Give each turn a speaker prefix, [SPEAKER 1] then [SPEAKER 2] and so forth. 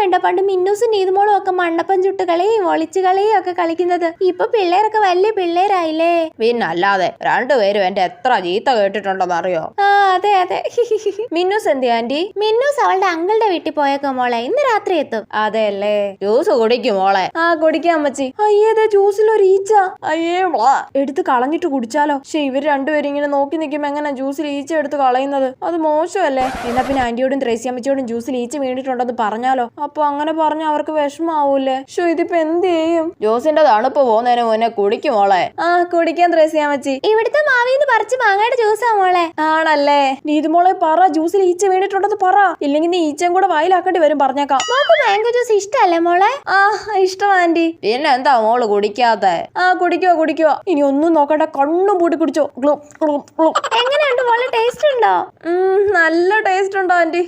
[SPEAKER 1] ഓർമ്മയുണ്ടോ പണ്ട് മിന്നൂസും നീതുമോളും ഒക്കെ മണ്ണപ്പം ചുട്ട് കളിയും ഒളിച്ചു കളിയും ഒക്കെ കളിക്കുന്നത്? ഇപ്പൊ പിള്ളേരൊക്കെ വലിയ പിള്ളേരായില്ലേ.
[SPEAKER 2] പിന്നല്ലാതെ രണ്ടുപേരും എന്റെ എത്ര ചീത്ത കേട്ടിട്ടുണ്ടെന്ന് അറിയോ?
[SPEAKER 1] ആ അതെ അതെ.
[SPEAKER 2] മിന്നൂസ് എന്തി ആന്റി?
[SPEAKER 1] മിന്നൂസ് അവളുടെ അങ്കിളുടെ വീട്ടിൽ പോയേക്കോ മോളെ, ഇന്ന് രാത്രി എത്തും.
[SPEAKER 2] അതെല്ലേ. ജ്യൂസ് കുടിക്കും മോളെ.
[SPEAKER 1] ആ കുടിക്കാൻ പറ്റി.
[SPEAKER 2] അയ്യേതെ ജ്യൂസിലൊരു ഈച്ച. അയ്യേ എടുത്ത് കളഞ്ഞിട്ട് കുടിച്ചാലോ? പക്ഷെ ഇവർ രണ്ടുപേരും ഇങ്ങനെ നോക്കി നിൽക്കുമ്പോ എങ്ങനെ ജ്യൂസിൽ ഈച്ച എടുത്ത് കളയുന്നത്? അത് മോശമല്ലേ? എന്നാ പിന്നെ ആന്റിയോടും ത്രേസ്യാമ്മച്ചിയോടും ജ്യൂസിൽ ഈച്ച വീണിട്ടുണ്ടെന്ന് പറഞ്ഞാലോ? അപ്പൊ അങ്ങനെ പറഞ്ഞ അവർക്ക് വിഷമാവൂലേ? ഷോ ഇതിപ്പോ എന്ത് ചെയ്യും? ജ്യൂസിന്റെ തണുപ്പ് പോകുന്നതിന് മുന്നേ കുടിക്കും മോളെ.
[SPEAKER 1] ആ കുടിക്കാൻ ത്രേസ്യാമ്മച്ചി. ഇവിടുത്തെ മാവിന്ന് പറിച്ച് മാങ്ങയുടെ ജ്യൂസാ മോളെ.
[SPEAKER 2] ആണല്ലേ? നീതുമോളെ പറ, ജ്യൂസിൽ ഈച്ച വീണിട്ടുണ്ടെന്ന് പറ. ഇല്ലെങ്കിൽ നീ ഈച്ചയും കൂടെ വായിലാക്കേണ്ടി വരും. പറഞ്ഞേക്കാം.
[SPEAKER 1] മോക്ക് മാംഗോ ജ്യൂസ് ഇഷ്ടല്ലേ മോളെ?
[SPEAKER 2] ആ ഇഷ്ടം ആന്റി. പിന്നെ എന്താ മോള് കുടിക്കാതെ? ആ കുടിക്കോ. ഇനി ഒന്നും നോക്കണ്ട, കണ്ണും പൂട്ടി കുടിച്ചോ.
[SPEAKER 1] എങ്ങനെയുണ്ട് മോളെ, ടേസ്റ്റ് ഉണ്ടോ?
[SPEAKER 2] നല്ല ടേസ്റ്റ് ഉണ്ടോ ആന്റി?